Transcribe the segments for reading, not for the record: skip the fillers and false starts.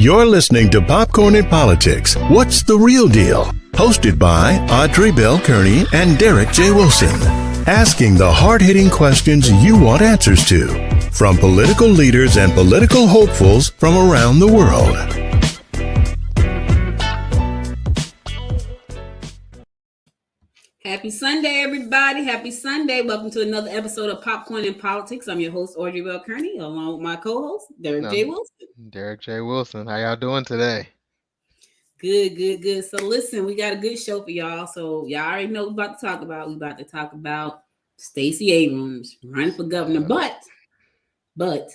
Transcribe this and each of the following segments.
You're listening to Popcorn and Politics. What's the real deal? Hosted by Audrey Bell Kearney and Derek J. Wilson. Asking the hard-hitting questions you want answers to. From political leaders and political hopefuls from around the world. Happy Sunday, everybody. Happy Sunday. Welcome to another episode of Popcorn and Politics. I'm your host, Audrey Bell Kearney, along with my co-host, Derek J. Wilson. Derek J. Wilson. How y'all doing today? Good. So listen, we got a good show for y'all. So y'all already know what we're about to talk about. We're about to talk about Stacey Abrams running for governor. But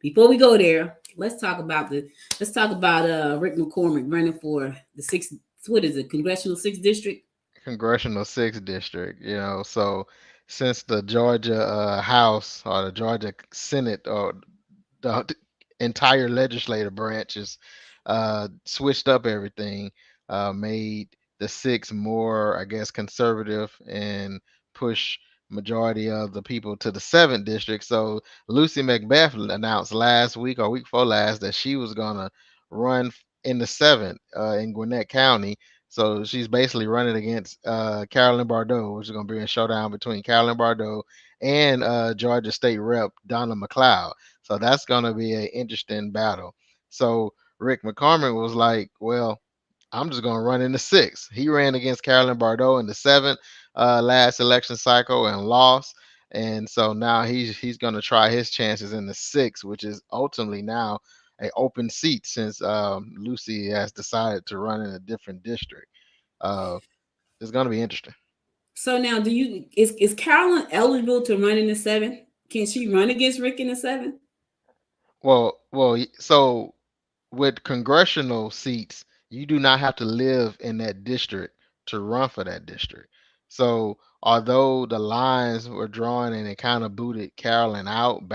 before we go there, let's talk about Rick McCormick running for the Congressional 6th District. Congressional 6th District, so since the Georgia House or the Georgia Senate or the entire legislative branches switched up everything, made the 6 more, I guess, conservative and push majority of the people to the 7th district. So Lucy MacBeth announced last week or week before last that she was gonna run in the 7th in Gwinnett County. So she's basically running against Carolyn Bordeaux, which is going to be a showdown between Carolyn Bordeaux and Georgia State Rep Donna McLeod. So that's going to be an interesting battle. So Rick McCormick was like, well, I'm just going to run in the 6th. He ran against Carolyn Bordeaux in the 7th last election cycle and lost. And so now he's going to try his chances in the 6th, which is ultimately now an open seat since Lucy has decided to run in a different district. It's going to be interesting. So now, is Carolyn eligible to run in the 7th? Can she run against Rick in the 7th? Well, so with congressional seats, you do not have to live in that district to run for that district. So although the lines were drawn and it kind of booted Carolyn out,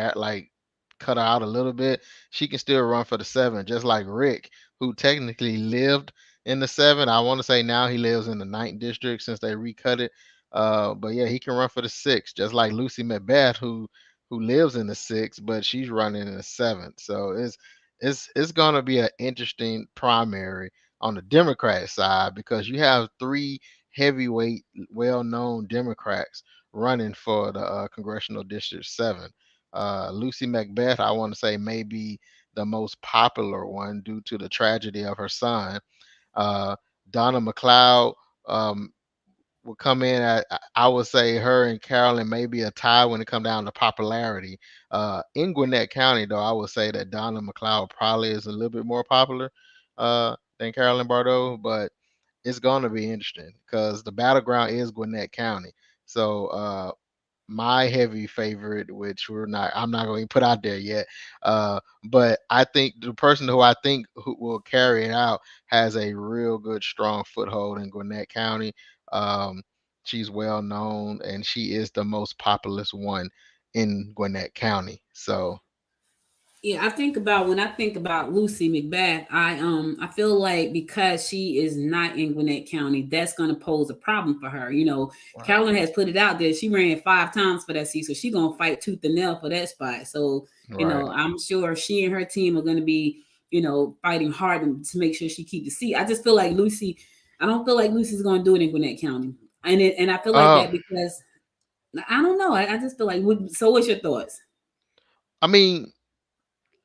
cut her out a little bit, she can still run for the 7, just like Rick, who technically lived in the 7. I want to say now he lives in the 9th district since they recut it. But yeah, he can run for the 6, just like Lucy MacBeth, who lives in the 6, but she's running in the 7th. So it's gonna be an interesting primary on the Democrat side because you have 3 heavyweight, well-known Democrats running for the Congressional District 7. Lucy MacBeth, I want to say, may be the most popular one due to the tragedy of her son. Donna McLeod will come in at, I would say her and Carolyn may be a tie when it comes down to popularity. In Gwinnett County, though, I would say that Donna McLeod probably is a little bit more popular than Carolyn Bordeaux, but it's going to be interesting because the battleground is Gwinnett County. So my heavy favorite, which I'm not going to put out there yet, but I think the person who will carry it out has a real good, strong foothold in Gwinnett County. She's well known and she is the most populous one in Gwinnett County. So yeah, when I think about Lucy MacBeth, I feel like because she is not in Gwinnett County, that's going to pose a problem for her. Wow. Carolyn has put it out there. She ran 5 times for that seat, so she's going to fight tooth and nail for that spot. So, I'm sure she and her team are going to be, fighting hard to make sure she keeps the seat. I just feel like I don't feel like Lucy's going to do it in Gwinnett County. And I feel like that because, I don't know. I just feel like, so what's your thoughts? I mean,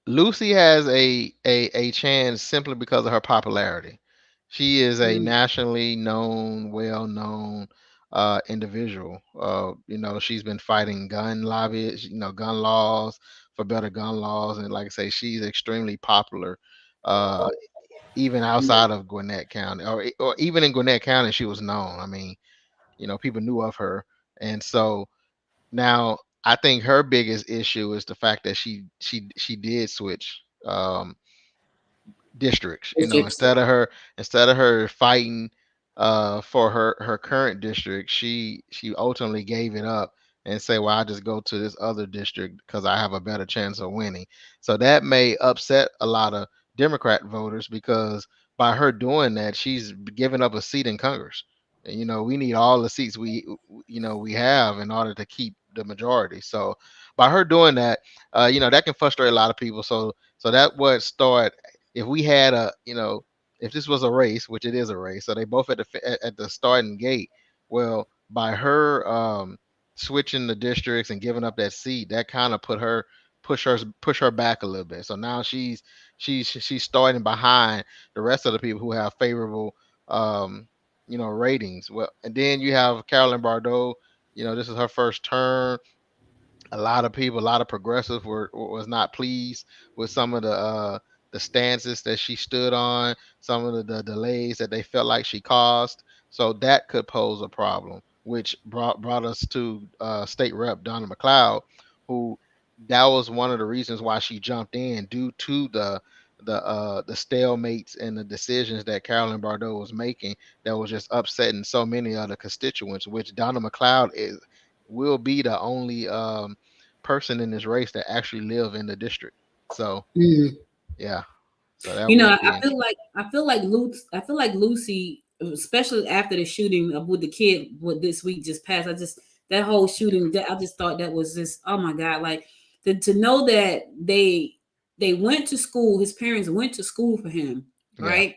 Lucy has a chance simply because of her popularity. She is a nationally known, well-known individual. She's been fighting gun lobbies, gun laws for better gun laws, and like I say, she's extremely popular, even outside of Gwinnett County, or even in Gwinnett County, she was known. I mean, people knew of her, and so now I think her biggest issue is the fact that she did switch districts. Instead of her fighting for her current district, she ultimately gave it up and say, well, I just go to this other district because I have a better chance of winning. So that may upset a lot of Democrat voters because by her doing that, she's giving up a seat in Congress. And, we need all the seats we have in order to keep the majority. So by her doing that, that can frustrate a lot of people. So that would start if we had a, if this was a race, which it is a race, so they both at the starting gate. Well, by her switching the districts and giving up that seat, that kind of push her back a little bit. So now she's starting behind the rest of the people who have favorable ratings. Well, and then you have Carolyn Bordeaux. This is her first term. A lot of people, a lot of progressives was not pleased with some of the stances that she stood on, some of the delays that they felt like she caused. So that could pose a problem, which brought us to State Rep Donna McLeod, who that was one of the reasons why she jumped in, due to the stalemates and the decisions that Carolyn Bordeaux was making, that was just upsetting so many other constituents, which Donna McLeod will be the only person in this race that actually live in the district. So Mm. yeah, so that You know, will I be feel like Lucy, especially after the shooting with the kid, what this week just passed. That whole shooting, I just thought that was just, oh my God, like to know that they went to school, his parents went to school for him, yeah. right?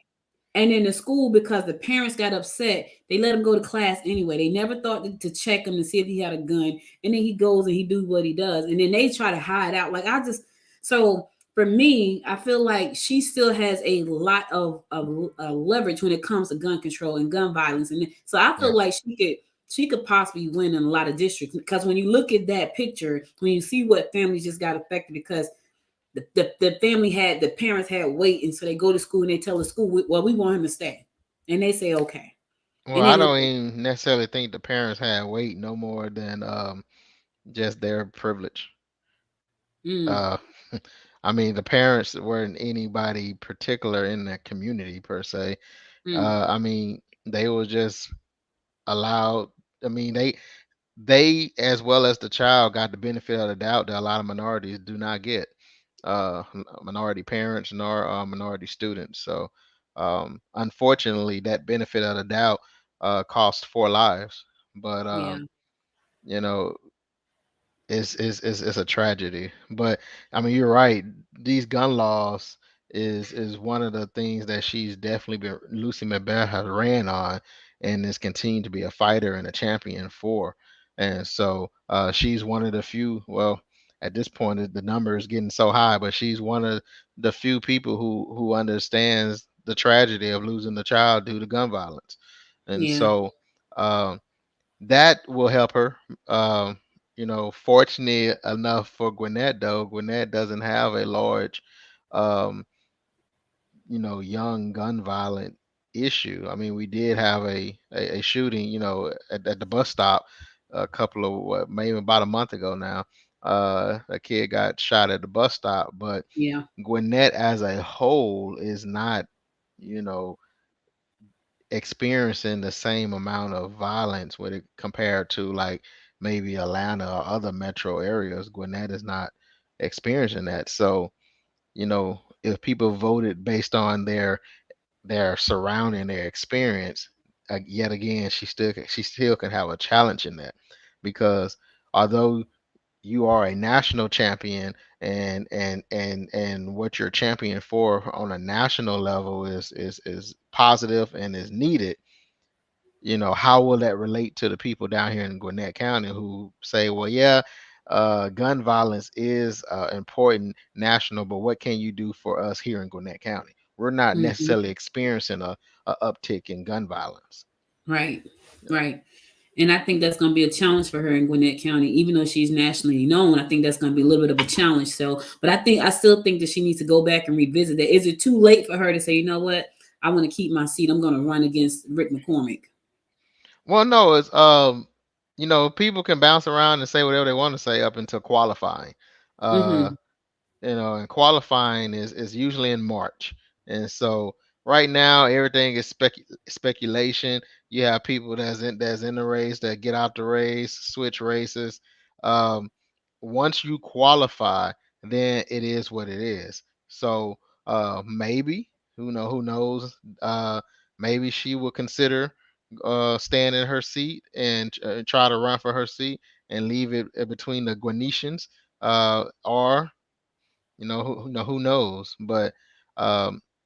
And in the school, because the parents got upset, they let him go to class anyway. They never thought to check him to see if he had a gun. And then he goes and he do what he does. And then they try to hide out. So for me, I feel like she still has a lot of leverage when it comes to gun control and gun violence. And so I Yeah. feel like she could possibly win in a lot of districts, because when you look at that picture, when you see what families just got affected, because the parents had weight, and so they go to school and they tell the school, well, we want him to stay, and they say okay, Well, and I then don't even necessarily think the parents had weight no more than just their privilege. mm, Uh, I mean, the parents weren't anybody particular in the community per se. mm, I mean, they were just allowed. I mean, they as well as the child got the benefit of the doubt that a lot of minorities do not get, minority parents nor minority students. So unfortunately, that benefit of the doubt cost 4 lives. But yeah, you know it's a tragedy. But I mean, you're right. These gun laws is one of the things that she's definitely been, Lucy McBeth has ran on, and is continuing to be a fighter and a champion for. And so she's one of the few. Well, at this point, the number is getting so high, but she's one of the few people who understands the tragedy of losing the child due to gun violence. And yeah, so. Um, that will help her. Um, fortunately enough for Gwinnett, though, Gwinnett doesn't have a large, um, young gun violent issue. I mean, we did have a shooting, at the bus stop a couple of maybe about a month ago now. A kid got shot at the bus stop, but yeah, Gwinnett as a whole is not, you know, experiencing the same amount of violence with it compared to like maybe Atlanta or other metro areas. Gwinnett is not experiencing that. So, if people voted based on their surrounding, their experience, yet again, she still can have a challenge in that, because although you are a national champion, and what you're champion for on a national level is positive and is needed, how will that relate to the people down here in Gwinnett County who say, well, yeah, gun violence is important national, but what can you do for us here in Gwinnett County? We're not hmm, necessarily experiencing a uptick in gun violence. right, Yeah. right. And I think that's going to be a challenge for her in Gwinnett County, even though she's nationally known. I think that's going to be a little bit of a challenge. So, but I still think that she needs to go back and revisit that. Is it too late for her to say, you know what, I want to keep my seat, I'm going to run against Rick McCormick? Well, no, it's people can bounce around and say whatever they want to say up until qualifying. Uh, Mm-hmm. and qualifying is usually in March. And so right now everything is speculation. You have people that's in the race that get out the race, switch races. Um, Once you qualify, then it is what it is. So maybe, who knows, maybe she will consider staying in her seat and try to run for her seat and leave it between the Guanetians, or who knows. But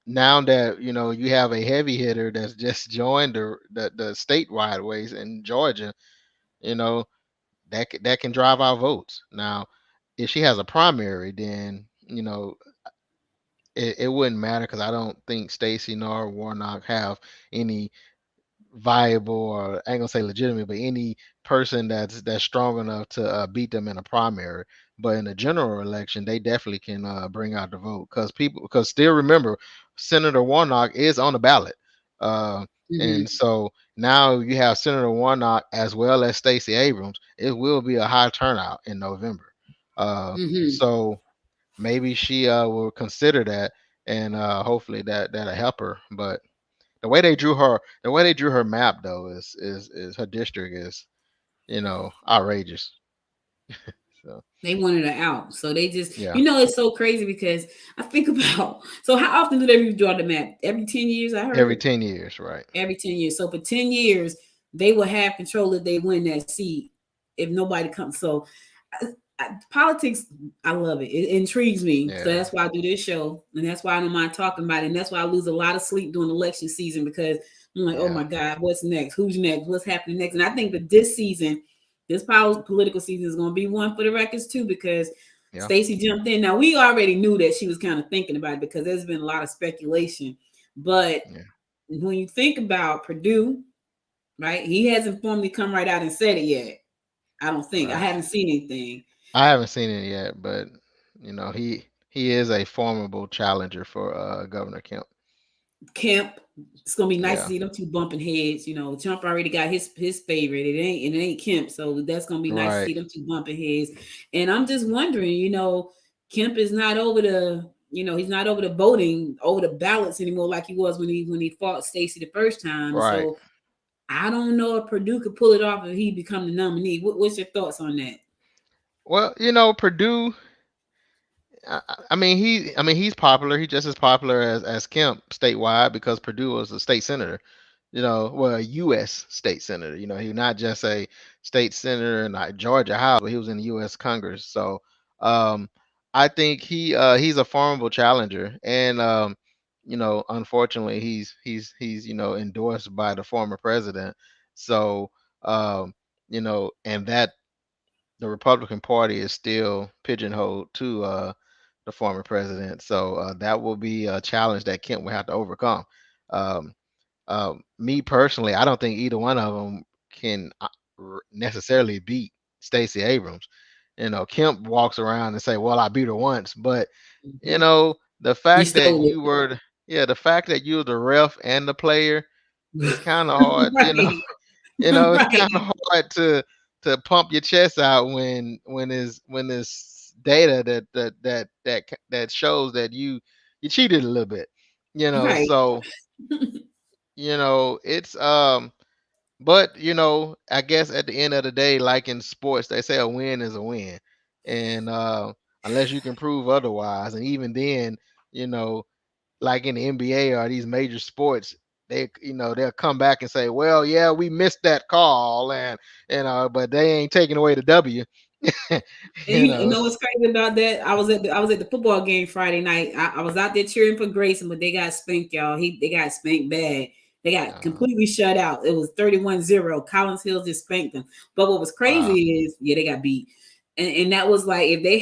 now that you have a heavy hitter that's just joined the statewide ways in Georgia, you know that can drive our votes. Now, if she has a primary, then it wouldn't matter because I don't think Stacey nor Warnock have any viable, or I ain't gonna say legitimate, but any person that's strong enough to beat them in a primary. But in a general election, they definitely can bring out the vote because still remember, Senator Warnock is on the ballot, uh, and Mm-hmm. so now you have Senator Warnock as well as Stacey Abrams. It will be a high turnout in November, Mm-hmm. so maybe she will consider that, and hopefully that'll help her. But the way they drew her map though is her district is outrageous. So They wanted her out. So they just, yeah, it's so crazy because I think about, so how often do they redraw the map? Every 10 years, I every heard? 10 years, right? Every 10 years. So for 10 years, they will have control if they win that seat if nobody comes. So politics, I love it. It intrigues me. So Yeah, that's why I do this show. And that's why I don't mind talking about it. And that's why I lose a lot of sleep during election season because I'm like, oh yeah, my God, what's next? Who's next? What's happening next? And I think that this political season is going to be one for the records too because yeah, Stacey jumped in. Now, we already knew that she was kind of thinking about it because there's been a lot of speculation. But yeah, when you think about Purdue, right, he hasn't formally come right out and said it yet. I don't think. I right. haven't seen anything. I haven't seen it yet, but he is a formidable challenger for Governor Kemp. Kemp. It's gonna be nice to Yeah, see them two bumping heads. Trump already got his favorite. It ain't Kemp, so that's gonna be nice to right, see them two bumping heads. And I'm just wondering, Kemp is not over he's not over the voting, over the ballots anymore like he was when he fought Stacey the first time. right. So I don't know if Purdue could pull it off if he become the nominee. What's your thoughts on that? Well, Purdue. He's popular. He's just as popular as Kemp statewide because Purdue was a state senator. Well, a U.S. state senator. He not just a state senator in like Georgia House, but he was in the U.S. Congress. So, um, I think he's a formidable challenger, and unfortunately, he's endorsed by the former president. So, and that the Republican Party is still pigeonholed to the former president. So that will be a challenge that Kemp will have to overcome. Um, Me personally, I don't think either one of them can necessarily beat Stacey Abrams. Kemp walks around and say, "Well, I beat her once," but Mm-hmm. the You fact that stole you were, the fact that you're the ref and the player is kind of it. hard. Right. It's Right. kind of hard to pump your chest out when it's data that shows that you cheated a little bit. Right. So it's but I guess at the end of the day, like in sports, they say a win is a win, and unless you can prove otherwise, and even then, you know, like in the NBA or these major sports, they'll come back and say, well, yeah, we missed that call, and but they ain't taking away the W. And you you know, know what's crazy about that? I was at the football game Friday night. I was out there cheering for Grayson, but they got spanked, y'all. They got spanked bad. They got uh, completely shut out. It was 31-0. Collins Hill just spanked them. But what was wow, crazy is, yeah, they got beat. And that was like if they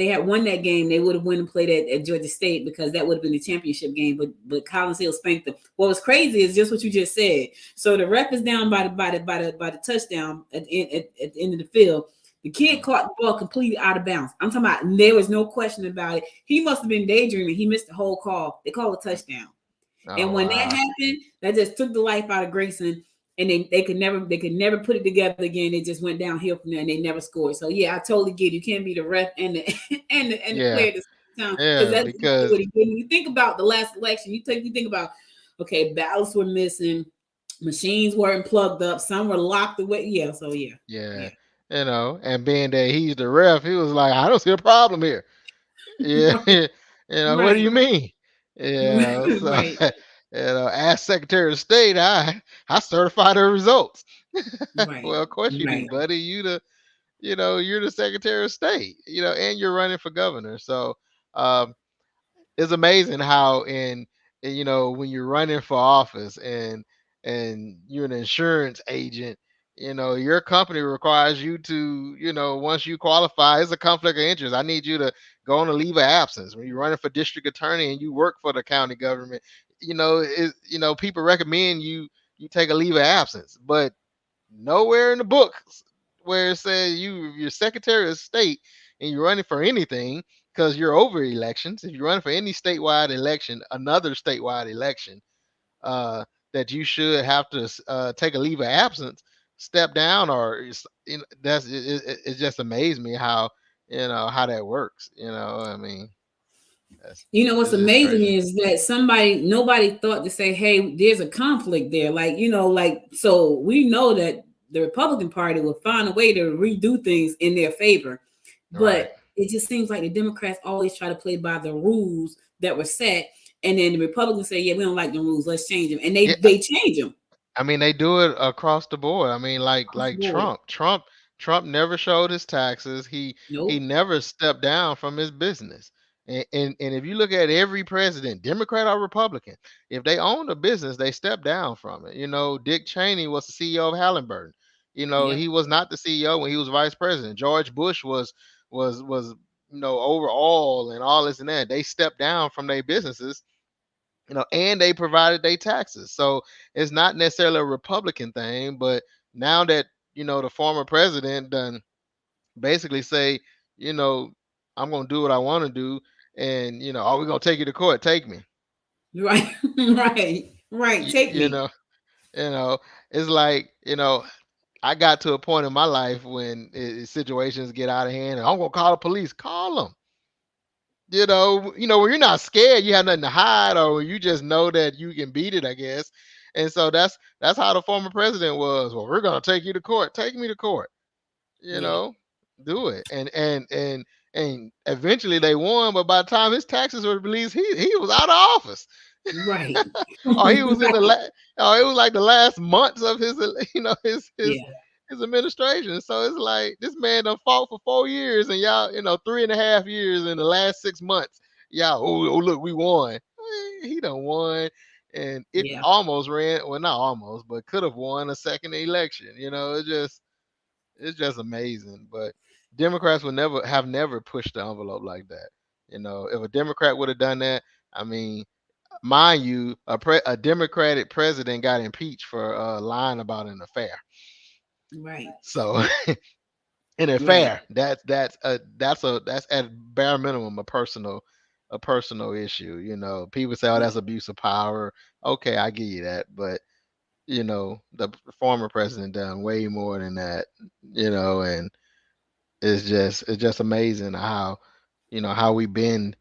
had won that game, they would have won and played at Georgia State because that would have been the championship game. But Collins Hill spanked them. What was crazy is just what you just said. So the ref is down by the touchdown at the end of the field. The kid caught the ball completely out of bounds. I'm talking about there was no question about it. He must have been daydreaming. He missed the whole call. They call a touchdown. And oh when that wow, happened, that just took the life out of Grayson. And they could never put it together again. They just went downhill from there and they never scored. So yeah, I totally get it. You can't be the ref and the and the yeah, player at the same time because yeah, that's exactly because what he did. When you think about the last election, you think about okay, ballots were missing, machines weren't plugged up, some were locked away. Yeah, so yeah, yeah, yeah. and being that he's the ref, he was like, I don't see a problem here. Yeah, what do Right. you mean? So Right. as Secretary of State, I certify the results. Right. Well, of course you do, Right. buddy. You're the Secretary of State. And you're running for governor. So, um, it's amazing how you know, when you're running for office and you're an insurance agent, you know, your company requires you to, you know, once you qualify, it's a conflict of interest. I need you to go on a leave of absence. When you're running for district attorney and you work for the county government, you know, you know, people recommend you take a leave of absence, but nowhere in the book where it says you're Secretary of State and you're running for anything, because you're over elections. If you're running for any statewide election, another statewide election, uh, that you should have to take a leave of absence, step down, or you know, it just amazed me how, you know, how that works. You know, I mean, You know what's it's just amazing crazy. is that nobody thought to say, "Hey, there's a conflict there." Like, like, so we know that the Republican Party will find a way to redo things in their favor, Right. but it just seems like the Democrats always try to play by the rules that were set, and then the Republicans say, "Yeah, we don't like the rules. Let's change them," and Yeah, they change them I mean, they do it across the board. I mean, across the like board. Trump never showed his taxes. He Nope. never stepped down from his business. And if you look at every president, Democrat or Republican, if they owned a business, they stepped down from it. You know, Dick Cheney was the CEO of Halliburton. You know, Yep. he was not the CEO when he was vice president. George Bush was you know, overall and all this and that. They stepped down from their businesses, you know, and they provided their taxes. So it's not necessarily a Republican thing, but now that, you know, the former president done basically say, you know, I'm gonna do what I want to do, and you know, oh, we're gonna take you to court, take me. Right. Right. Right. Take You me. know, you know, it's like, you know, I got to a point in my life when situations get out of hand, and I'm gonna call the police. Call them. When you're not scared, you have nothing to hide, or you just know that you can beat it, I guess. And so that's how the former president was. Well, we're gonna take you to court. Take me to court. You Yeah. know, do it. And eventually they won, but by the time his taxes were released, he was out of office. Right. Or he was in the Right. it was like the last months of his Yeah. his administration. So it's like this man done fought for 4 years, and y'all, 3.5 years in the last 6 months. Y'all, oh look, we won. He done won, and it Yeah. almost ran, well, not almost, but could have won a second election. It's just amazing. But Democrats would never pushed the envelope like that. If a Democrat would have done that, I mean, mind you, a Democratic president got impeached for lying about an affair. Right. So an Right. affair, that's at bare minimum a personal issue. People say, oh, Yeah. that's abuse of power. Okay, I give you that, but the former president done way more than that. And it's just amazing how we bend.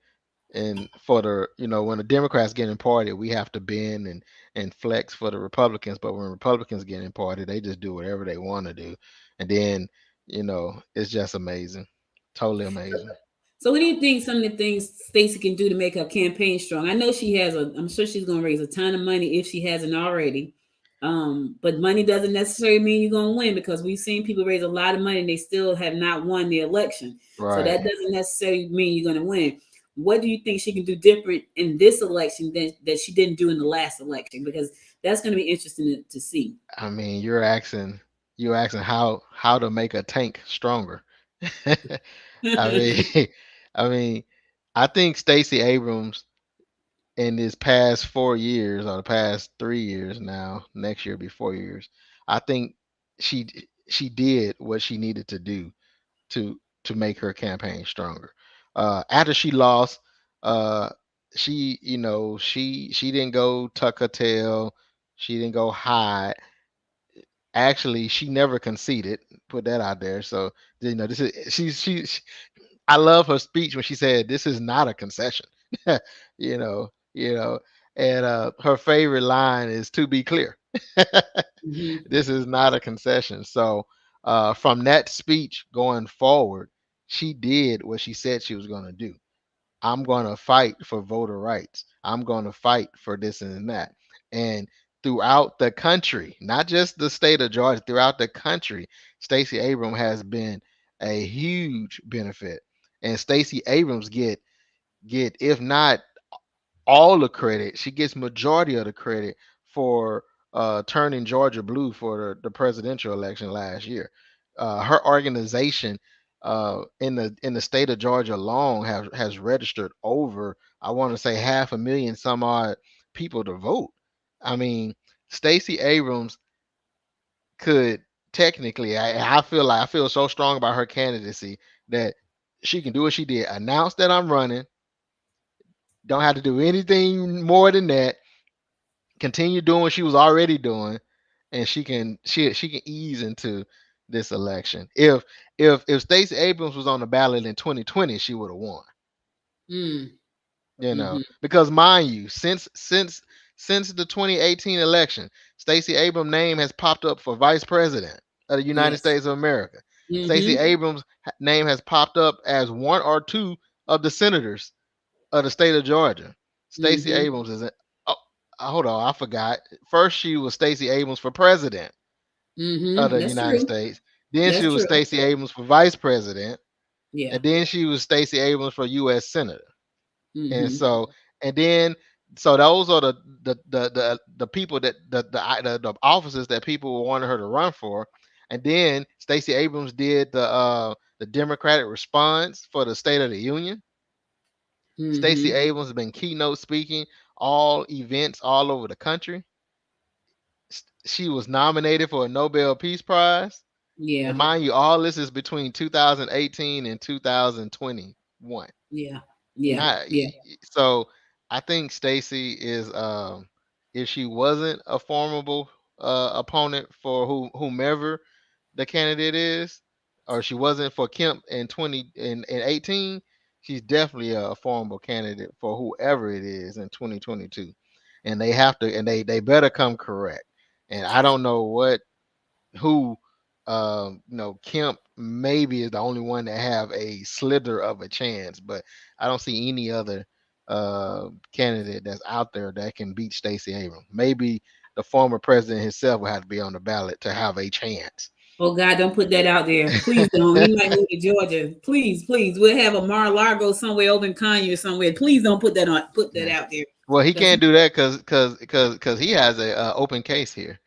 And for the when the Democrats get in party, we have to bend and flex for the Republicans. But when Republicans get in party, they just do whatever they want to do. And then it's just amazing, totally amazing. So, what do you think some of the things Stacey can do to make her campaign strong? I know she has I'm sure she's going to raise a ton of money if she hasn't already. But money doesn't necessarily mean you're going to win, because we've seen people raise a lot of money and they still have not won the election. So that Right. doesn't necessarily mean you're going to win. What do you think she can do different in this election that she didn't do in the last election? Because that's going to be interesting to see. I mean, you're asking how to make a tank stronger. I mean, I mean, I think Stacey Abrams in this past 4 years, or the past 3 years now, next year be 4 years, I think she she did what she needed to do to make her campaign stronger. After she lost, uh, she didn't go tuck her tail, she didn't go hide. Actually, she never conceded. Put that out there. So this is I love her speech when she said, "This is not a concession." you know, you know, and her favorite line is, "To be clear, Mhm. this is not a concession." So, from that speech going forward, she did what she said she was going to do. I'm going to fight for voter rights. I'm going to fight for this and that. And throughout the country, not just the state of Georgia, throughout the country, Stacey Abrams has been a huge benefit. And Stacey Abrams get if not all the credit. She gets majority of the credit for turning Georgia blue for the presidential election last year. Her organization in the state of Georgia alone has registered over, I want to say, 500,000 some odd people to vote. I mean, Stacey Abrams could technically, I feel so strong about her candidacy that she can do what she did. Announce that I'm running. Don't have to do anything more than that. Continue doing what she was already doing, and she can ease into this election. If Stacey Abrams was on the ballot in 2020, she would have won. Mm. Because mind you, since the 2018 election, Stacey Abrams' name has popped up for vice president of the United Yes. States of America. Stacey Mm-hmm. Abrams' name has popped up as one or two of the senators of the state of Georgia. Stacey Mm-hmm. Abrams is oh, hold on, I forgot. First she was Stacey Abrams for president of Mm-hmm. the That's United true. States. Then she That's was true. Stacey Abrams for vice president, Yeah. and then she was Stacey Abrams for U.S. senator. And Mm-hmm. so and then so those are the people that the offices that people wanted her to run for. And then Stacey Abrams did the Democratic response for the State of the Union. Stacey Mm-hmm. Abrams has been keynote speaking all events all over the country. She was nominated for a Nobel Peace Prize. And Yeah. mind you, all this is between 2018 and 2021. Yeah. Yeah. Not Yeah. so I think Stacey is if she wasn't a formidable opponent for whomever the candidate is, or she wasn't for Kemp in 18, she's definitely a formidable candidate for whoever it is in 2022. And they have to, and they better come correct. And I don't know who Kemp maybe is the only one that have a slither of a chance, but I don't see any other candidate that's out there that can beat Stacey Abrams. Maybe the former president himself will have to be on the ballot to have a chance. Oh God, don't put that out there. Please don't. He might move to Georgia. Please, please. We'll have a Mar-a-Lago somewhere over in Kanye or somewhere. Please don't put that Yeah. out there. Well, he Because can't do that because he has a open case here,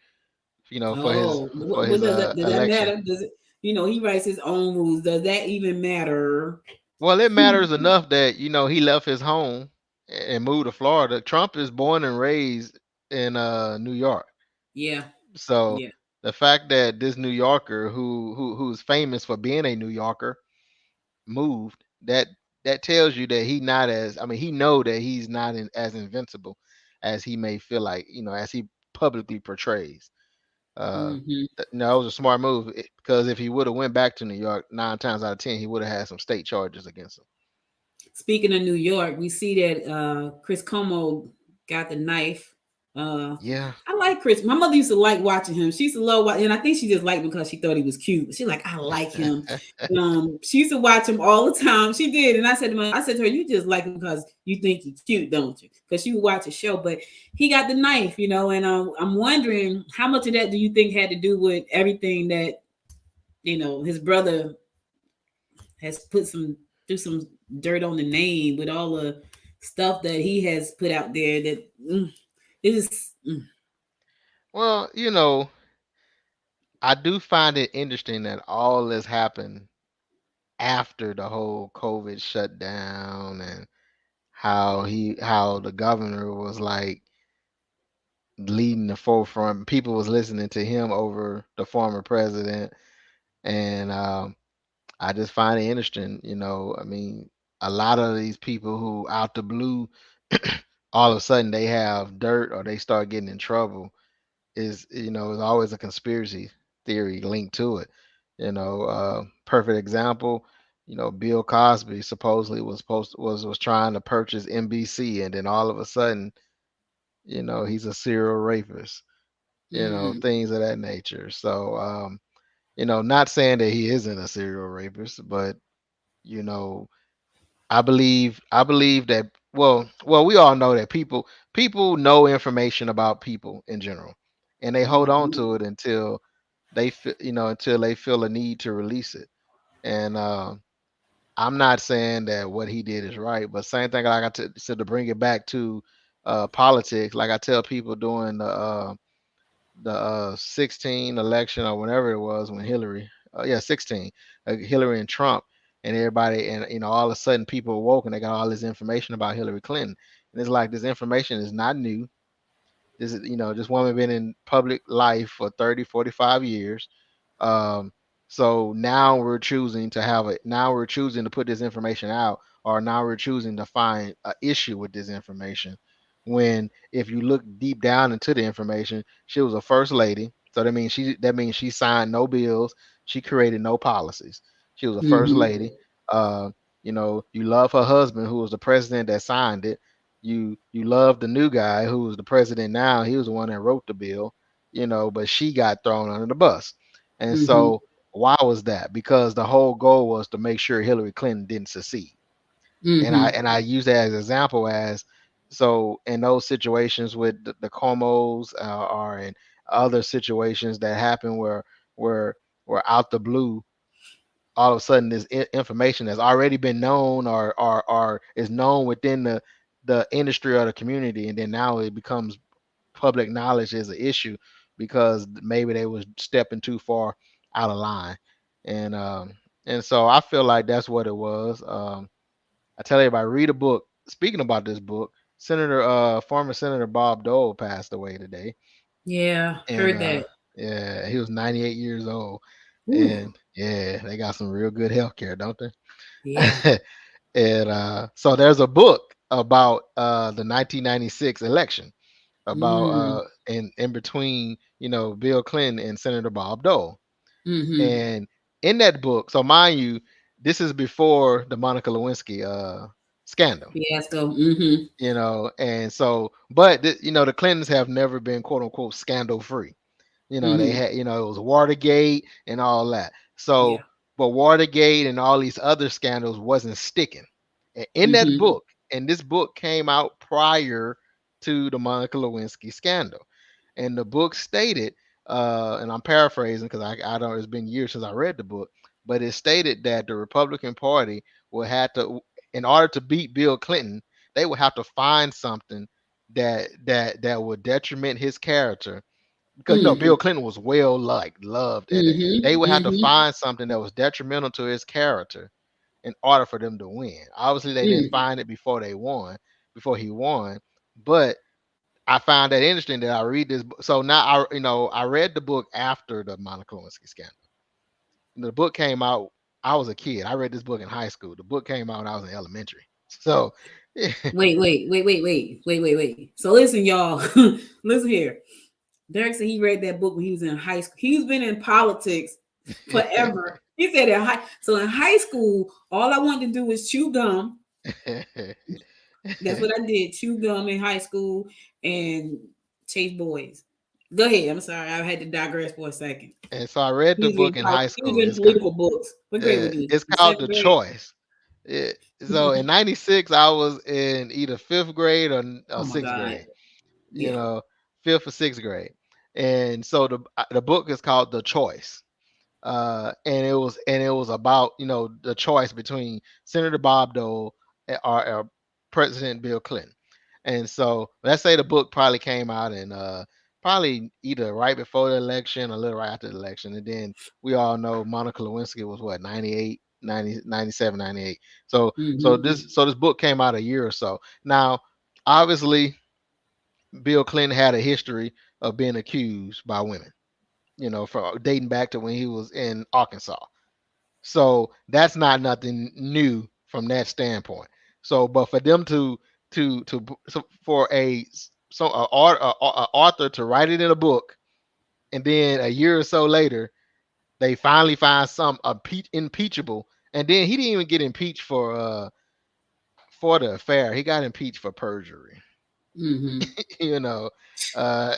oh, for what his does that election. matter? Does it he writes his own rules. Does that even matter? Well, it matters enough that he left his home and moved to Florida. Trump is born and raised in New York, Yeah. so Yeah. the fact that this New Yorker who's famous for being a New Yorker moved, that tells you that he not as I mean he know that he's not as invincible as he may feel like, as he publicly portrays. Uh, Hmm. no, it was a smart move because if he would have went back to New York 9 times out of 10, he would have had some state charges against him. Speaking of New York, we see that Chris Cuomo got the knife. Uh, Yeah. I like Chris. My mother used to like watching him. She used to love watching, and I think she just liked him because she thought he was cute. She like, I like him. She used to watch him all the time. She did, and I said to her, you just like him because you think he's cute, don't you? Because she would watch a show, but he got the knife, and I'm wondering how much of that do you think had to do with everything that his brother has put some threw some dirt on the name with all the stuff that he has put out there that it is Well, I do find it interesting that all this happened after the whole COVID shutdown and how the governor was like leading the forefront. People was listening to him over the former president, and I just find it interesting. I mean, a lot of these people who out the blue, all of a sudden they have dirt or they start getting in trouble is always a conspiracy theory linked to it. Perfect example. Bill Cosby supposedly was trying to purchase NBC, and then all of a sudden, he's a serial rapist. mm, Things of that nature. So, not saying that he isn't a serial rapist, but you know, I believe that we all know that people know information about people in general, and they hold on mm, to it until they feel a need to release it. And I'm not saying that what he did is right, but same thing like said to bring it back to politics. Like I tell people during the 16 election or whenever it was when Hillary, yeah, 16, Hillary and Trump, and everybody, and all of a sudden people awoke and they got all this information about Hillary Clinton, and it's like this information is not new. This is, this woman been in public life for 30, 45 years. Um, so now we're choosing to have it. Now we're choosing to put this information out, or now we're choosing to find an issue with this information. When if you look deep down into the information, she was a first lady. So that means she signed no bills. She created no policies. She was a first Mm-hmm. lady. Uh, you love her husband, who was the president that signed it. You love the new guy who's the president now. He was the one that wrote the bill, but she got thrown under the bus. And Mm-hmm. so why was that? Because the whole goal was to make sure Hillary Clinton didn't succeed. And I Mm-hmm. and I use that as an example as so in those situations with the Comos or in other situations that happen where where out the blue all of a sudden this information that's already been known or is known within the industry or the community, and then now it becomes public knowledge as an issue because maybe they was stepping too far out of line. And um and so I feel like that's what it was. I tell everybody, read a book. Speaking about this book, former Senator Bob Dole passed away today. Yeah, And heard that. yeah, he was 98 years old. Ooh, And yeah, they got some real good health care, don't yeah. they? And so there's a book about the 1996 election, about Mm. in between, Bill Clinton and Senator Bob Dole. Mm-hmm. And in that book, so mind you, this is before the Monica Lewinsky scandal. Fiasco. Mm-hmm. And so, but the Clintons have never been quote unquote scandal free. They Mm-hmm. had, it was Watergate and all that. So, Yeah. but Watergate and all these other scandals wasn't sticking. And in that Mm-hmm. book, and this book came out prior to the Monica Lewinsky scandal. And the book stated, and I'm paraphrasing because I don't, it's been years since I read the book, but it stated that the Republican Party will have to, in order to beat Bill Clinton, they would have to find something that would detriment his character, because Mm-hmm. Bill Clinton was well loved, and they Mm-hmm. would have to Mm-hmm. find something that was detrimental to his character in order for them to win. Obviously, they didn't Mm. find it before he won, but I found that interesting that I read this. So now I read the book after the Monica Lewinsky scandal. The book came out. I was a kid. I read this book in high school. The book came out when I was in elementary. So Wait. So listen, y'all. Listen here. Derek said he read that book when he was in high school. He's been in politics forever. He said in high school, all I wanted to do was chew gum. That's what I did. Chew gum in high school and chase boys. Go ahead. I'm sorry. I had to digress for a second. And so I read the book in high He was school. in political books. What grade Yeah, was you? it's In called seventh The grade? Choice. So in '96, I was in either fifth grade or Oh my sixth God. grade. You Yeah. know, fifth or sixth grade. And so the book is called The Choice. And it was about the choice between Senator Bob Dole or President Bill Clinton. And so let's say the book probably came out in probably either right before the election or a little right after the election. And then we all know Monica Lewinsky was what, 98, 90, 97, 98. So so Mm-hmm. this book came out a year or so. Now, obviously Bill Clinton had a history of being accused by women, from dating back to when he was in Arkansas. So that's not nothing new from that standpoint. So, but for them so for a author to write it in a book, and then a year or so later, they finally find some impeachable, and then he didn't even get impeached for the affair. He got impeached for perjury. Mm-hmm. you know, uh,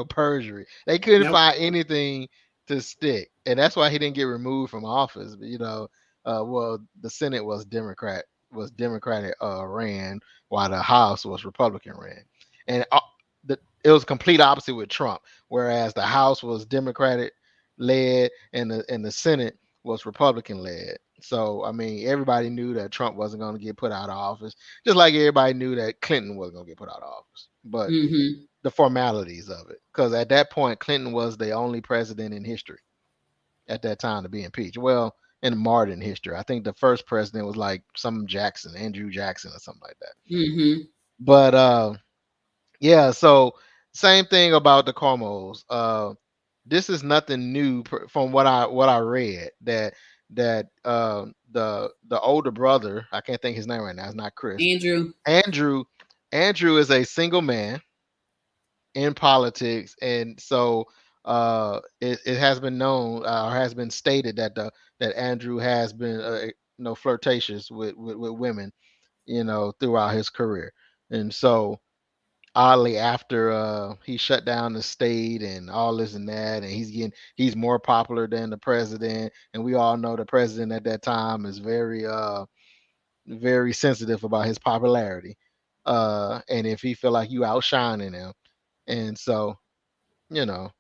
perjury. They couldn't Yep. find anything to stick, and that's why he didn't get removed from office. But well, the Senate was Democratic ran, while the House was Republican ran, and it was complete opposite with Trump. Whereas the House was Democratic led, and the Senate was Republican led. So I mean, everybody knew that Trump wasn't going to get put out of office, just like everybody knew that Clinton wasn't going to get put out of office. But Mm-hmm. the formalities of it, because at that point, Clinton was the only president in history at that time to be impeached. Well, in modern history, I think the first president was like some Jackson, Andrew Jackson, or something like that. Mm-hmm. But yeah, so same thing about the Cuomos. This is nothing new from what I read that the older brother, I can't think his name right now. It's not Chris. Andrew. Andrew Andrew is a single man in politics, and so it has been known or has been stated that Andrew has been flirtatious with women, throughout his career. And so oddly, after he shut down the state and all this and that, and he's more popular than the president, and we all know the president at that time is very sensitive about his popularity, and if he feel like you outshining him. And so, you know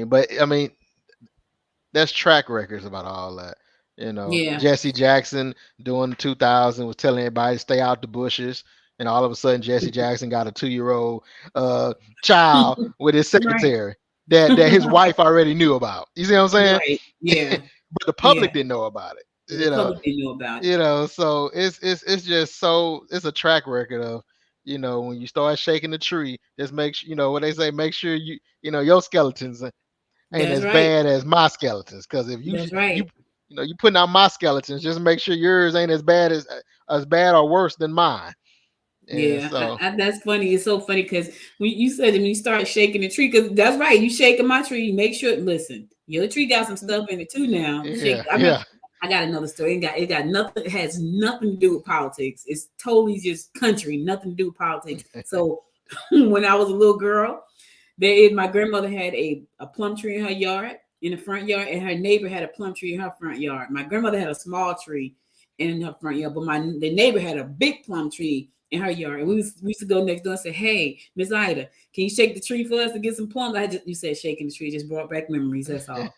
but I mean, that's track records about all that. Yeah. Jesse Jackson during 2000 was telling everybody to stay out the bushes, and all of a sudden Jesse Jackson got a 2-year-old child with his Right. secretary that his wife already knew about. You see what I'm saying? Right. Yeah. But the Yeah. public didn't know about it. The public didn't know about it. So it's just so it's a track record of, when you start shaking the tree, just make sure, what they say, make sure your skeletons ain't That's as right. bad as my skeletons. Because if That's you right. you putting out my skeletons, just make sure yours ain't as bad or worse than mine. And Yeah, so that's funny. It's so funny because when you said when you start shaking the tree, because that's right, you shaking my tree. Make sure, listen, your tree got some stuff in it too. Now, shake. yeah, I mean, yeah. I got another story. It got nothing. It has nothing to do with politics. It's totally just country. Nothing to do with politics. So, when I was a little girl, my grandmother had a plum tree in her yard, in the front yard, and her neighbor had a plum tree in her front yard. My grandmother had a small tree in her front yard, but the neighbor had a big plum tree in her yard. And we used to go next door and say, "Hey, Miss Ida, can you shake the tree for us to get some plums?" You said shaking the tree just brought back memories. That's all.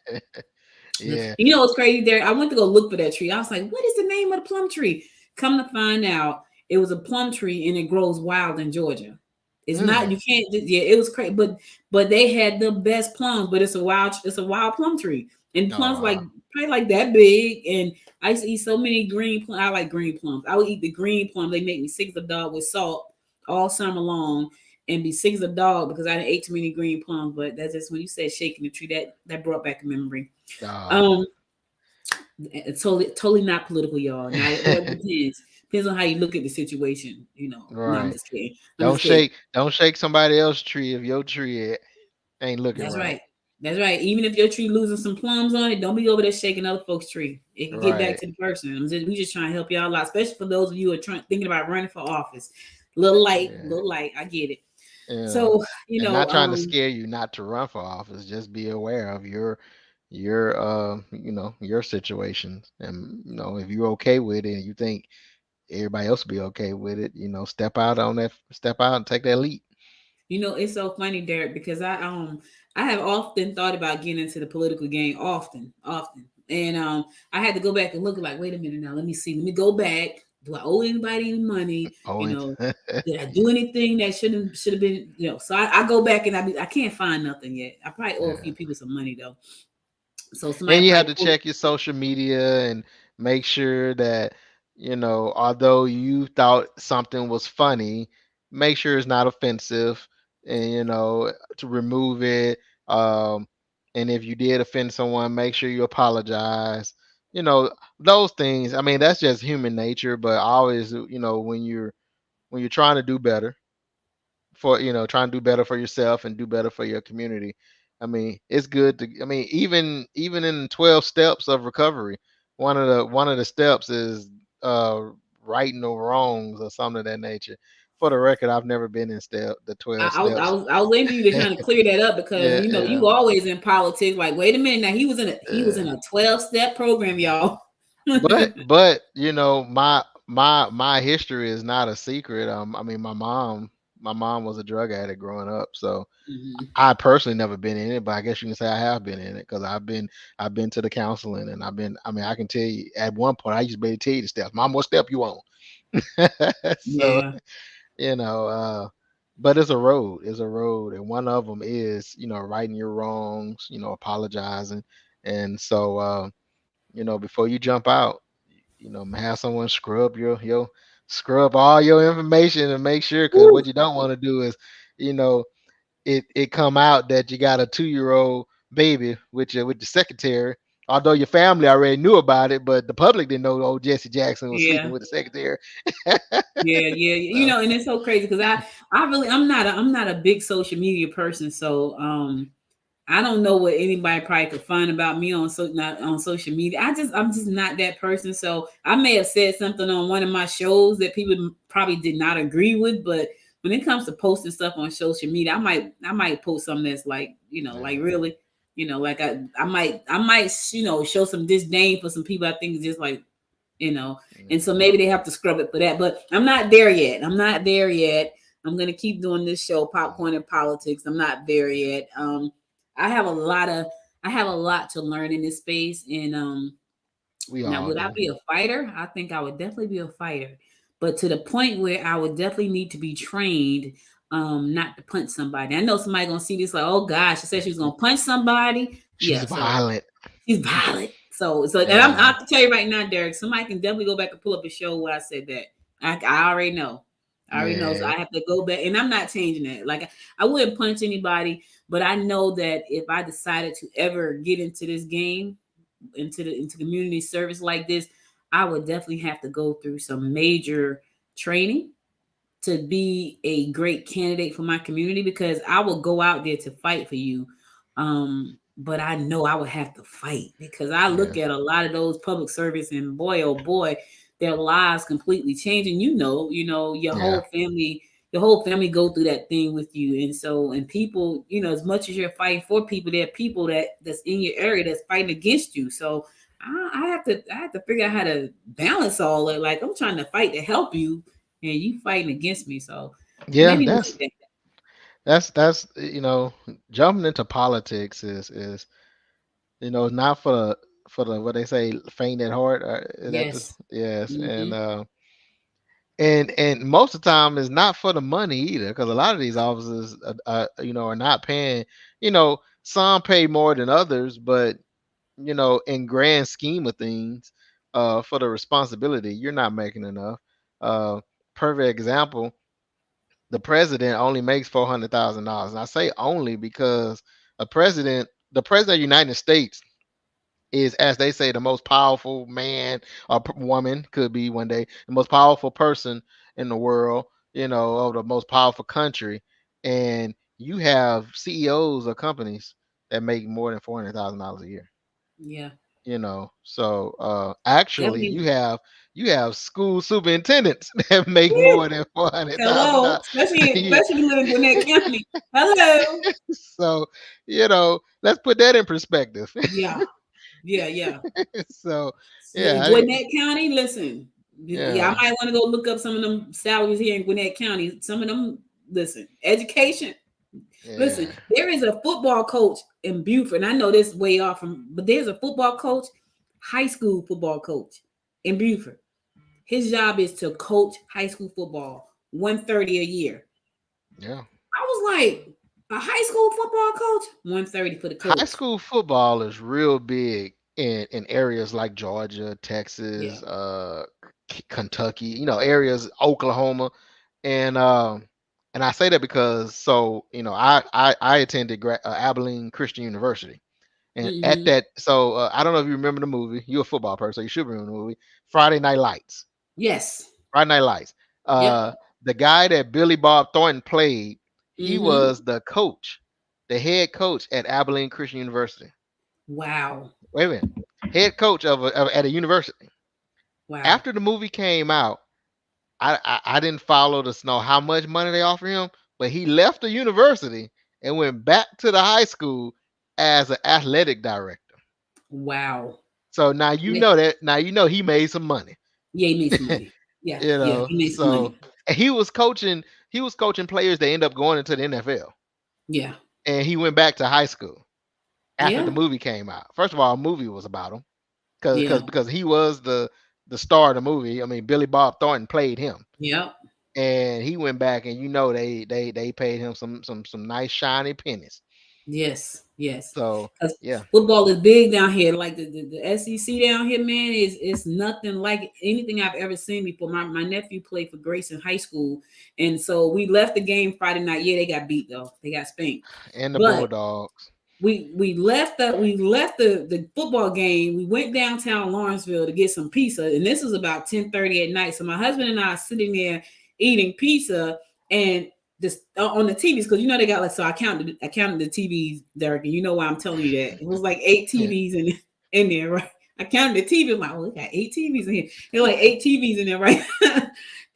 Yeah. You know what's crazy there? I went to go look for that tree. I was like, "What is the name of the plum tree?" Come to find out, it was a plum tree and it grows wild in Georgia. It's not, you can't yeah, it was crazy, but they had the best plums, but it's a wild plum tree. And Oh plums like wow. probably like that big. And I used to eat so many green plums. I like green plums. I would eat the green plums. They make me sick as a dog with salt all summer long and be sick as a dog because I didn't ate too many green plums. But that's just when you said shaking the tree, that brought back a memory. Oh. Um it's totally not political, y'all. Now it depends on how you look at the situation, No, I'm Right. just kidding. I'm Don't just kidding. shake somebody else's tree if your tree ain't looking That's right. right. That's right. Even if your tree losing some plums on it, don't be over there shaking other folks' tree. It can get back Right. to the person. We just trying to help y'all out, especially for those of you who are thinking about running for office. Little light, Yeah. little light. I get it. Yeah. So And not trying to scare you not to run for office. Just be aware of your situations. And if you're okay with it and you think everybody else will be okay with it, step out and take that leap. It's so funny, Derek, because I have often thought about getting into the political game often, often. And I had to go back and look like, wait a minute now, let me see. Let me go back. Do I owe anybody any money? Oh, and Did I do anything that should have been, so I go back and I can't find nothing yet. I probably owe a yeah. few people some money though. So And somebody you have probably to check your social media and make sure that, although you thought something was funny, make sure it's not offensive, and, to remove it. Um, and if you did offend someone, make sure you apologize. Those things. I mean, that's just human nature, but always, when you're trying to do better for trying to do better for yourself and do better for your community. I mean, it's good to, I mean, even in 12 steps of recovery, one of the steps is righting the wrongs or something of that nature. For the record, I've never been in the 12 steps. I was waiting for you to kind of clear that up because Yeah, yeah. you always in politics. Like, wait a minute, now he was in Yeah. a 12-step program, y'all. But my history is not a secret. I mean, my my mom was a drug addict growing up, so Hmm. I personally never been in it, but I guess you can say I have been in it because I've been to the counseling and I mean I can tell you at one point I used to be able to tell you the steps. Mom, what step you on? So Yeah. you know, but it's a road. It's a road, and one of them is righting your wrongs, apologizing, and so before you jump out, have someone scrub all your information and make sure because Woo. what you don't want to do is you know it come out that you got a 2 year old baby with your secretary. Although your family already knew about it, but the public didn't know old Jesse Jackson was sleeping Yeah. with the secretary. Yeah, yeah, So, and it's so crazy because I really, I'm not a big social media person, so I don't know what anybody probably could find about me on not on social media. I'm just not that person. So I may have said something on one of my shows that people probably did not agree with, but when it comes to posting stuff on social media, I might post something that's like, like yeah. really, like I might show some disdain for some people I think is just like, and so Mhm. maybe they have to scrub it for that. But I'm not there yet. I'm not there yet. I'm gonna keep doing this show, Popcorn and Politics. I'm not there yet. I have a lot of I have a lot to learn in this space. And We now all would I do. be a fighter? I think I would definitely be a fighter. But to the point where I would definitely need to be trained not to punch somebody. I know somebody gonna see this like, oh gosh, she said she was gonna punch somebody. She's Yeah, so violent. she's violent. So and I Yeah. have to tell you right now, Derek, somebody can definitely go back and pull up a show where I said that. I already know. I already know. So Yeah. I have to go back and I'm not changing it. Like I wouldn't punch anybody, but I know that if I decided to ever get into this game, into community service like this, I would definitely have to go through some major training to be a great candidate for my community because I will go out there to fight for you. But I know I would have to fight because I look Yeah. at a lot of those public service and boy, oh boy, their lives completely changing. Yeah. Your whole family go through that thing with you. And people, as much as you're fighting for people, there are people that's in your area that's fighting against you. So I have to figure out how to balance all that. Like I'm trying to fight to help you, and you fighting against me. So Yeah. maybe look at that. That's jumping into politics is not for the what they say faint at heart. Is that the Yes. yes Hmm. and most of the time it's not for the money either because a lot of these officers are not paying. Some pay more than others, but in grand scheme of things, for the responsibility, you're not making enough. Uh, Perfect example: the president only makes $400,000, and I say only because the president of the United States, is, as they say, the most powerful man or woman, could be one day the most powerful person in the world, of the most powerful country, and you have CEOs of companies that make more than $400,000 a year. Yeah. So actually Definitely. you have school superintendents that make more than four hundred thousand Hello. dollars a year. Especially if you live in Gwinnett County. Hello. So let's put that in perspective. Yeah. Yeah. Yeah. So In yeah, Gwinnett County, listen. Yeah, I yeah, might want to go look up some of them salaries here in Gwinnett County. Some of them, listen, education. Listen, yeah. there is a football coach in Buford, and I know this way off from, but there's a football coach, high school football coach in Buford. His job is to coach high school football, 130 a year. Yeah. I was like, a high school football coach, 130 for the High coach. school football is real big in areas like Georgia, Yeah. Texas, Kentucky, areas, Oklahoma, and I say that because I attended Abilene Christian University, and at Hmm. that, so I don't know if you remember the movie. You're a football person, so you should remember the movie Friday Night Lights. Yes. Friday Night Lights. Yep. The guy that Billy Bob Thornton played, he Hmm. was the coach, the head coach at Abilene Christian University. Wow. Wait a minute, head coach at a university. Wow. After the movie came out, I didn't follow to know how much money they offered him, but he left the university and went back to the high school as an athletic director. Wow. So now you Yeah. know that. Now you know he made some money. Yeah, he made some money. Yeah. Yeah. He made some So money. and he was coaching. he was coaching players that end up going into the NFL, Yeah. and he went back to high school after the Yeah. movie came out. First of all, a movie was about him because Yeah. because he was the star of the movie. I mean, Billy Bob Thornton played him, Yep. and he went back, and they paid him some nice shiny pennies. Yes. Yes. So Because yeah, football is big down here. Like the SEC down here, man, is nothing like anything I've ever seen before. My nephew played for Grayson High School, and so we left the game Friday night. Yeah, they got beat though. They got spanked. and the But Bulldogs. we left the football game. We went downtown Lawrenceville to get some pizza, and this was about 10:30 at night. So my husband and I are sitting there eating pizza, and this on the TVs, because they got like, so I counted the TVs, Derek, and you know why I'm telling you that. It was like 8 Yeah. TVs in there, right? I counted the TV. I'm like, oh, we got 8 TVs in here. There were like 8 TVs in there, right?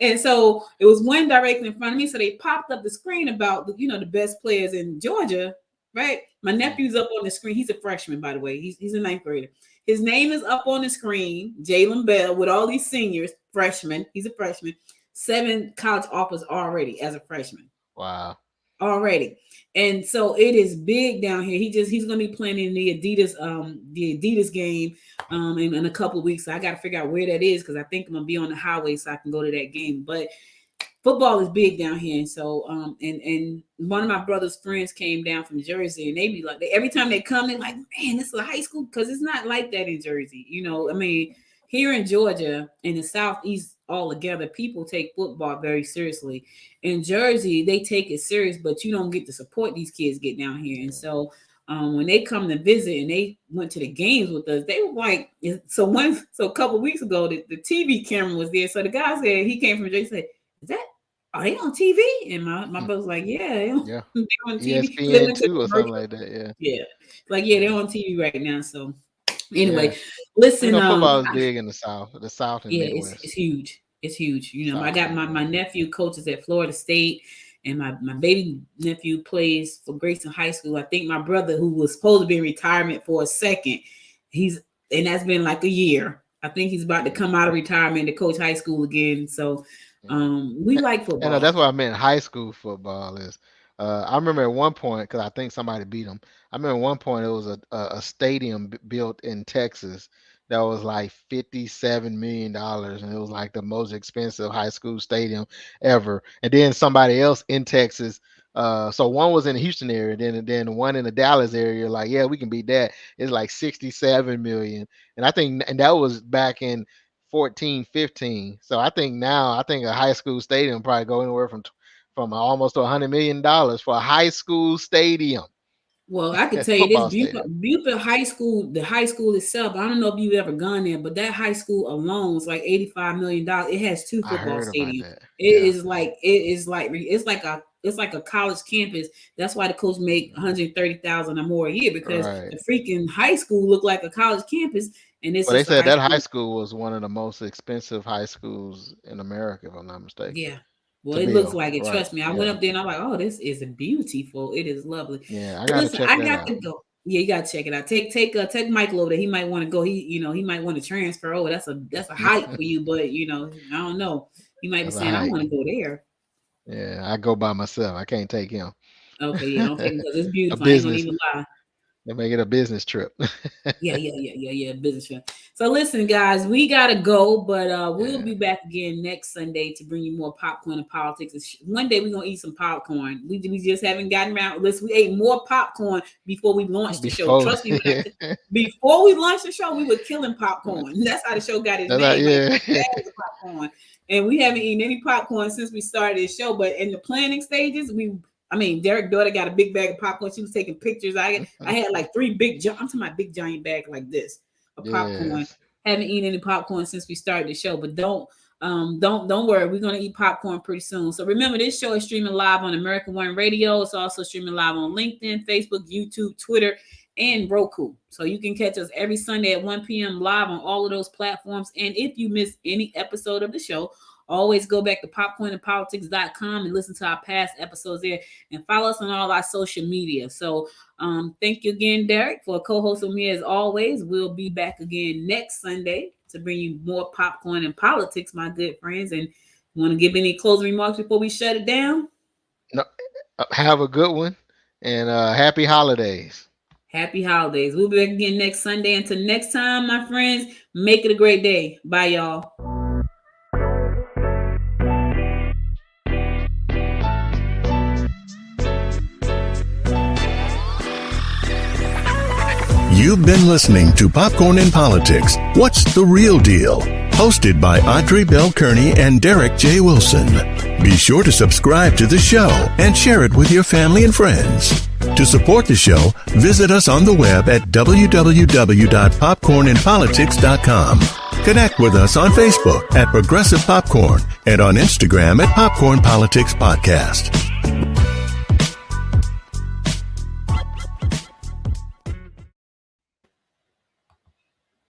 And so it was one directly in front of me. So they popped up the screen about the best players in Georgia, right? My nephew's up on the screen. He's a freshman, by the way. He's a ninth grader. His name is up on the screen, Jalen Bell, with all these seniors, freshmen. He's a freshman. 7 college offers already as a freshman. Wow. Already. And so it is big down here. He's gonna be playing in the Adidas game in a couple of weeks. So I gotta figure out where that is, because I think I'm gonna be on the highway so I can go to that game. But football is big down here. And so and one of my brother's friends came down from Jersey, and they be like, every time they come, they're like, man, this is a high school, because it's not like that in Jersey. I mean, here in Georgia and the Southeast all together, people take football very seriously. In Jersey, they take it serious, but you don't get the support these kids get down here. And so when they come to visit and they went to the games with us, they were like, so a couple of weeks ago, the TV camera was there. So the guy said, he came from Jersey, said, is that, are they on TV? And my brother's like, yeah, they're on TV. ESPN2 or something like that. Yeah. Yeah. Like, yeah, they're on TV right now. So anyway, Yeah. listen, Football is big in the South and yeah, Midwest. it's huge. It's huge. I South got and my Midwest. nephew coaches at Florida State, and my baby nephew plays for Grayson High School. I think my brother, who was supposed to be in retirement for a second, and that's been like a year. I think he's about to come out of retirement to coach high school again. So we like football. And that's what I meant. High school football is. I remember at one point, because I think somebody beat them. I remember at one point it was a stadium built in Texas that was like $57 million, and it was like the most expensive high school stadium ever. And then somebody else in Texas. So one was in the Houston area, then one in the Dallas area. Like, yeah, we can beat that. It's like 67 million, and that was back in 14, 15. So I think a high school stadium probably go anywhere from almost $100 million for a high school stadium. Well, I could tell you this, Football stadium. Buford High School, the high school itself, I don't know if you've ever gone there, but that high school alone is like $85 million. It has 2 I football heard about stadiums. that. It's like a college campus. That's why the coach make $130,000 or more a year, because Right. the freaking high school looked like a college campus, and it's Well, they just a said high that school. high school was one of the most expensive high schools in America, if I'm not mistaken. Yeah. Well, To it looks build. like it. Right. Trust me. I went Yeah. up there and I'm like, oh, this is beautiful. It is lovely. Yeah, I But gotta listen, check I that got out. to go. Yeah, you gotta check it out. Take Michael over there. He might want to go. He might want to transfer over. That's a hike for you, but I don't know. He might be That's a saying, I hike. want to go there. Yeah, I go by myself. I can't take him. Okay, yeah, don't take him because it's A beautiful. I ain't gonna business. even lie. They make it a business trip. Yeah. Business trip. So listen, guys, we gotta go, but we'll Yeah. be back again next Sunday to bring you more popcorn and politics. One day we're gonna eat some popcorn. We just haven't gotten around. Listen, we ate more popcorn before we launched the show. Trust me, before we launched the show, we were killing popcorn. That's how the show got its name. Yeah. Like, bags of popcorn. And we haven't eaten any popcorn since we started this show. But in the planning stages, Derek's daughter got a big bag of popcorn. She was taking pictures. I had like 3 I'm talking about big giant bag like this of popcorn. Yes. Haven't eaten any popcorn since we started the show, but don't worry. We're gonna eat popcorn pretty soon. So remember, this show is streaming live on American One Radio. It's also streaming live on LinkedIn, Facebook, YouTube, Twitter, and Roku. So you can catch us every Sunday at 1 p.m. live on all of those platforms. And if you miss any episode of the show, always go back to popcornandpolitics.com and listen to our past episodes there, and follow us on all our social media. So thank you again, Derek, for co-hosting me as always. We'll be back again next Sunday to bring you more popcorn and politics, my good friends. And Want to give any closing remarks before we shut it down? No, have a good one, and happy holidays. Happy holidays. We'll be back again next Sunday. Until next time, my friends, make it a great day. Bye, y'all. You've been listening to Popcorn in Politics. What's the Real Deal? Hosted by Audrey Bell Kearney and Derek J. Wilson. Be sure to subscribe to the show and share it with your family and friends. To support the show, visit us on the web at www.popcorninpolitics.com. Connect with us on Facebook at Progressive Popcorn and on Instagram at Popcorn Politics Podcast.